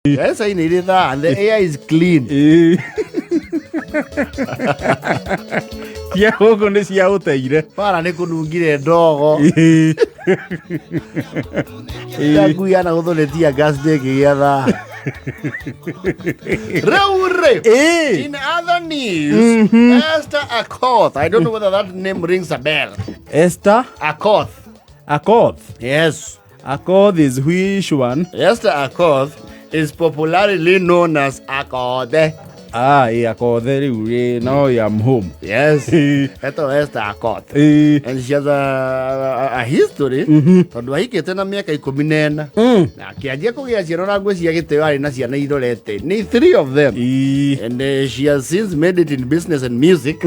Yes, I needed that. And the air is clean. Tia huko ni cia uteire. Para nĩ kũnungire ndogo. Yaku yana gũthũrĩtia gas ndĩngĩgĩa tha. In other news, Esther Akoth. I don't know whether that name rings a bell. Esther Akoth. Akoth. Yes. Akoth is which one? Esther Akoth is popularly known as Akothe. Akoth riu no I'm home. Yes. Eto Esther Akoth. And she has a history. Tondu ahikite na miaka 14. Na akianjia kugĩa ciana na ngwĩcia gĩtĩo arĩ na ciana irorete. Ni 3 of them. And she has since made it in business and music.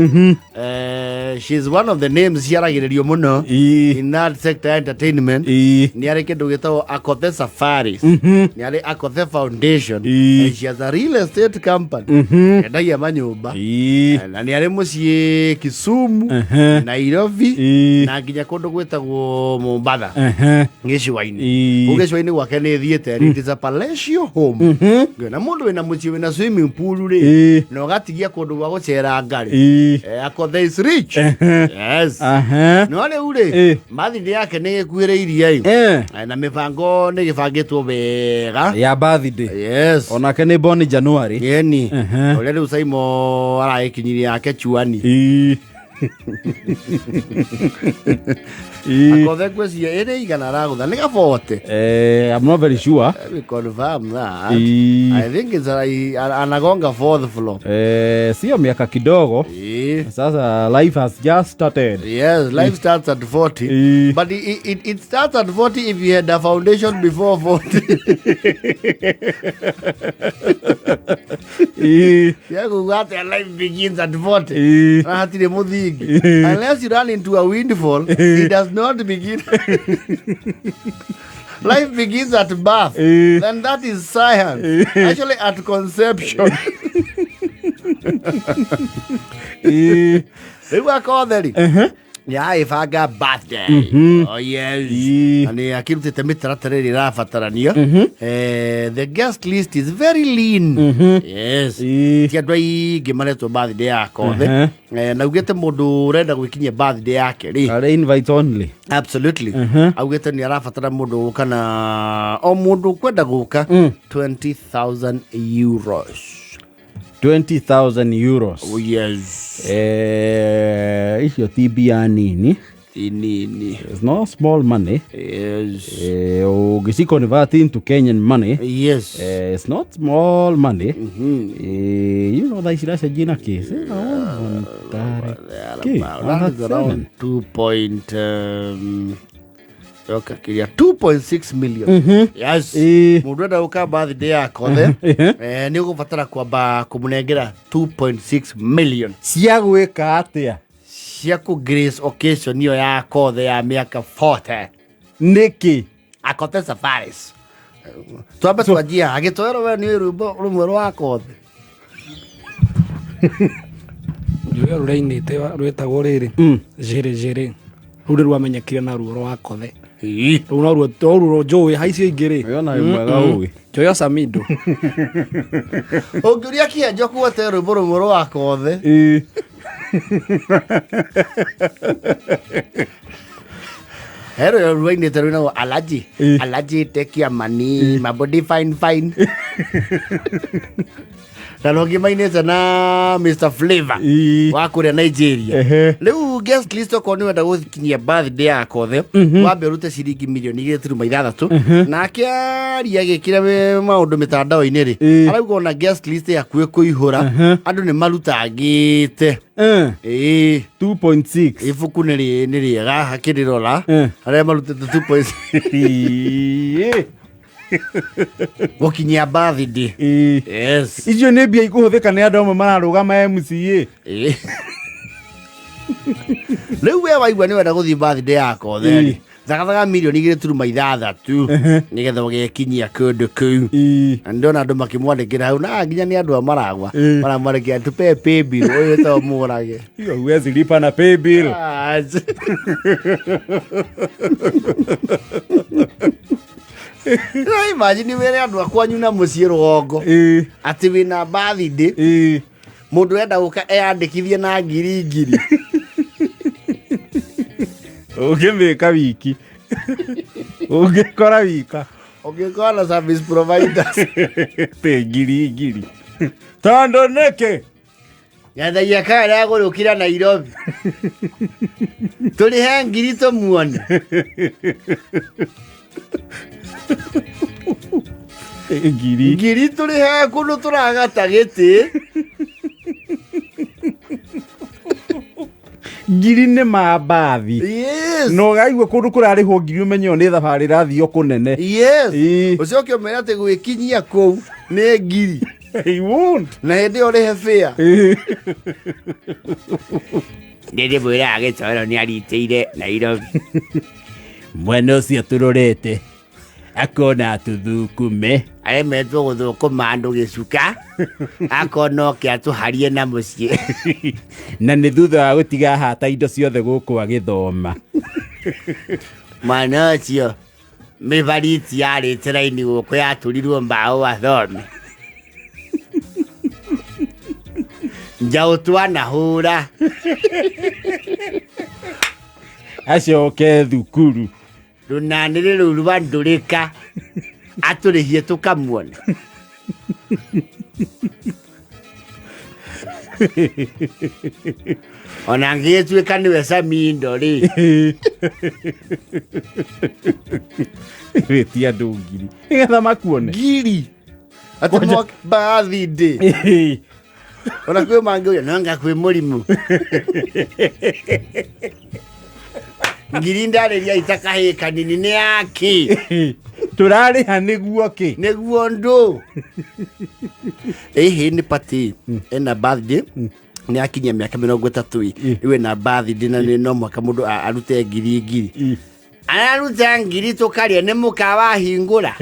She's one of the names ciaragĩrĩrio mũno in that sector entertainment. Nĩ arĩ kĩndũ gĩtagwo Akothe Safaris. Nĩ arĩ Akothe Foundation. And she has a real estate company. Endagia manyũmba. Na nĩ arĩ mũciĩ Kisumu, Nairobi, na nginya kũndũ gwĩtagwo Mombasa. Gĩcũa-inĩ. Gĩcũa-inĩ gwake nĩ thiĩte. It is a palatial home. Na mũndũ wĩna mũciĩ wĩna swimming pool rĩ, na ũgatigia kũndũ gwa gũcera ngari. Akothe is rich. Yes. No rĩu rĩ, birthday yake nĩ ĩkuhĩrĩirie. Na mĩbango nĩ gĩbangĩtwo wega. Ya birthday. Yes. Onake nĩ born January. Yeni. Ole rĩu Saimo aragĩkinyirie yake chuani. Akothe kwĩcia ĩrĩ igana ragũtha nĩ gabote. I'm not very sure. We confirm that. I think it's anagonga 4th floor. Sio miaka kidogo. Sasa life has just started. Yes, life starts at 40. But it starts at 40 if you had a foundation before 40. Life begins at 40. Unless you run into a windfall, it does not begin. Life begins at birth. Then that is science. Actually, at conception. Yeah, if I got birthday. Oh, yes. And akirutite mitaratara ĩrĩa ĩrabatarania. The guest list is very lean. Yes. Ti andũ aingĩ maretwo birthday ya Akothe. Na ugĩte mũndũ ũrenda gwĩkinyia birthday yake rĩ. Are invite only? Absolutely. Augĩte nĩ arabatara mũndũ gũka na o mũndũ kwenda gũka 20,000 euros. 20,000 euros. Oh, yes. Icio ti mbia nini. Nini. It's not small money. Yes. Ugisi convert into Kenyan money. Yes. It's not small money. You know that is a Gina case. That is around 2.6 million. Yes. Mũndũ ũka birthday ya Akothe nĩ ũgũbatara kwamba kũmũnengera 2.6 million. Cia gwĩka atĩa? Cia ku grace occasion iyo ya Akothe ya miaka 40. Nĩkĩ? Akothe Safaris. Twambe twanjia agĩtwero we nĩ rwĩmbo rũmwe rwa Akothe. Rũrĩa rũreinĩte rwĩtagwo rĩrĩ. Jere. Rũrĩ rwamenyekire na ruo rwa Akothe. Rũu no ruo njũĩ haicio ingĩ rĩ. Wĩona mwega ũĩ. Joyo Samido. Ũngĩũria kĩenjo kuote rwĩmbo rũmwe rwa Akothe. Hero rwainĩte rwĩnagwo Alaji take your money, my body fine. Na nogi mainĩte na Mr. Flavor wa kũrĩa Nigeria. Rĩu guest list okorwo nĩ wenda gũkinyia birthday ya Akothe wambe ũrute ciringi mirioni 2.6 na akĩaria gĩkĩra maũndũ mĩtandao-inĩ rĩ arauga ona guest list yakuĩ kũihũra andũ nĩ marutangĩte 2.6 ibuku nĩ rĩega hakĩrĩrora arĩa marutĩte 2.6 Gũkinyia birthday. Yes. Icio nĩ mbia ikũhũthĩka nĩ andũ amwe mararũgama MCA. Rĩu we waigua nĩ wenda gũthiĩ birthday ya Akothe thagathaka mirioni 2.6 nĩgetha ũgekinyia kũndũ kũu. Na ndona andũ makĩmwandĩkĩra hau na nginya nĩ andũ maragwa maramwandĩkĩra tupe pay bill ũyũ to mũrage. Huwezi lipa na pay bill. imagine wĩre andũ a kwanyu na mũciĩ rũgongo atĩ wĩna birthday mũndũ enda gũka eyandĩkithie na ngiri ũngĩmĩka wiki ũngĩkora wika ũngĩkora na service providers te ngiri tondũ nĩkĩ nyathagia kana ya gũrũkĩra Nairobi tũrĩhe ngiri tũmuone ngiri tũrĩhe kũndũ tũragata gĩtĩ ngiri nĩ mambathi no gaigua kũndũ kũrarĩhwo ngiri ũmenyo nĩ thabarĩ rathio kũnene ũcoke ũmere atĩ gwĩkinyia kũu nĩ ngiri He won't. Na hĩndĩ ĩyo ũrĩhe fare ndĩrĩ mwĩra agĩtwaro nĩ aritĩire Nairobi mwena ũcio tũrorete akona tũthũkume aremetwo gũthũkũma andũ gĩcuka akona oke atũharie na mũciĩ na nĩ thutha wa gũtiga hata indo ciothe gũkũ agĩthoma mwana ũcio mĩbariti yarĩte raini gũkũ yatũrirwo mbaũ athome njaũ twanahũra acoke thukuru rũnanĩrĩ rũu rwandũrĩka atũrĩhie tũkamuona ona ngĩtuĩka nĩwe Samindo rĩ wĩtia andũ ngiri nĩgetha makuone ngiri atĩ birthday ona kwĩ mangĩũria nanga kwĩ mũrimũ ngiri ndarĩria itakahĩ kanini nĩ yaki tũrarĩha nĩguo kĩ nĩguo ndũ ĩhĩ nĩ pati ena birthday nĩ akinyia mĩaka 30 rĩu ena birthday na no mwaka mũndũ arute ngiri araruta ngiri tũkarĩa nĩ mũkawa hingũra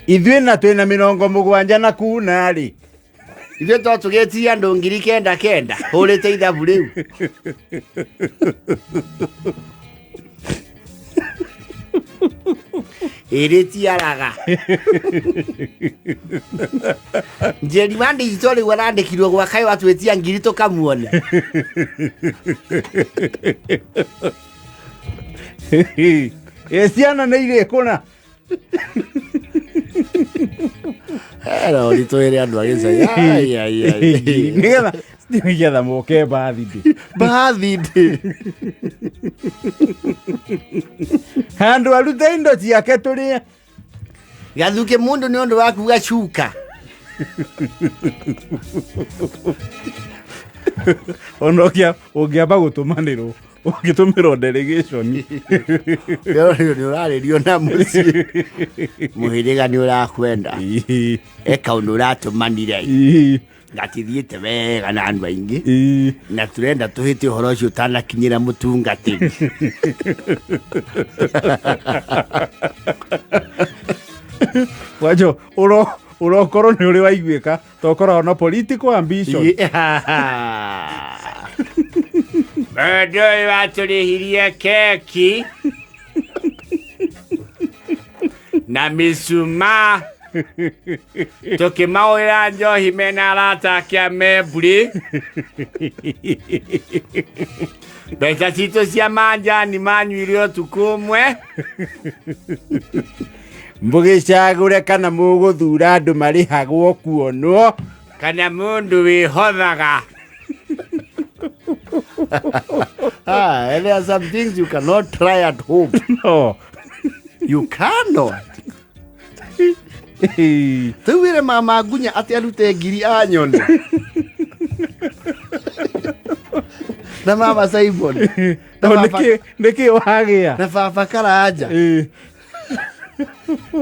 ithuĩ na twĩna 70 na kuna rĩ ithuĩ to tũgĩtia andũ ngiri 9 hũrĩte ithabu rĩu ĩrĩtiaraga njeri wa digital rĩu arandĩkirwo gwa kaĩ watwĩtia ngiri tũkamuone ciana nĩ irĩkũna hello litwĩre andũ agĩcagi nĩgetha moke birthday handũ arute indo ciake tũrĩe gathuke mũndũ nĩ ũndũ wa kuga cuka ona ũngĩamba gũtũmanĩrwo ũngĩtũmĩrwo delegation nĩ ũrarĩrio na mũciĩ mũhĩrĩga nĩ ũrakwenda eka ũndũ ũratũmanire gatithiĩte wega na andũ aingĩ na tũrenda tũhĩte ũhoro ũcio ũtanakinyĩra mũtungatĩri wajo ũrokorwo nĩ ũrĩ waiguĩka tokorwo na political ambition mũndũ ũyũ atũrĩhirie keki na mĩcumaa tũkĩmaũĩra njohi mena arata ake a memburi mbeca citũ cia manjani manyuire ũtukũ ũmwe mũgĩcagũre kana mũgũthura andũ marĩhagwo kuonwo kana mũndũ wĩhothaga and there are some things you cannot try at home. No. You cannot. Tuwire mama gunya ati arute ngiri anyone. Na mama Saibon. Niki wagĩa. Na baba Karanja.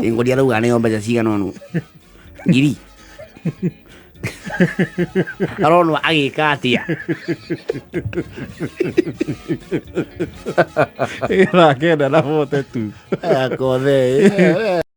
Ingoria rauga nĩ mbeca cigana no. Ngiri. Arono agĩka atĩa. Ĩrakenda na vote tu. Akothe.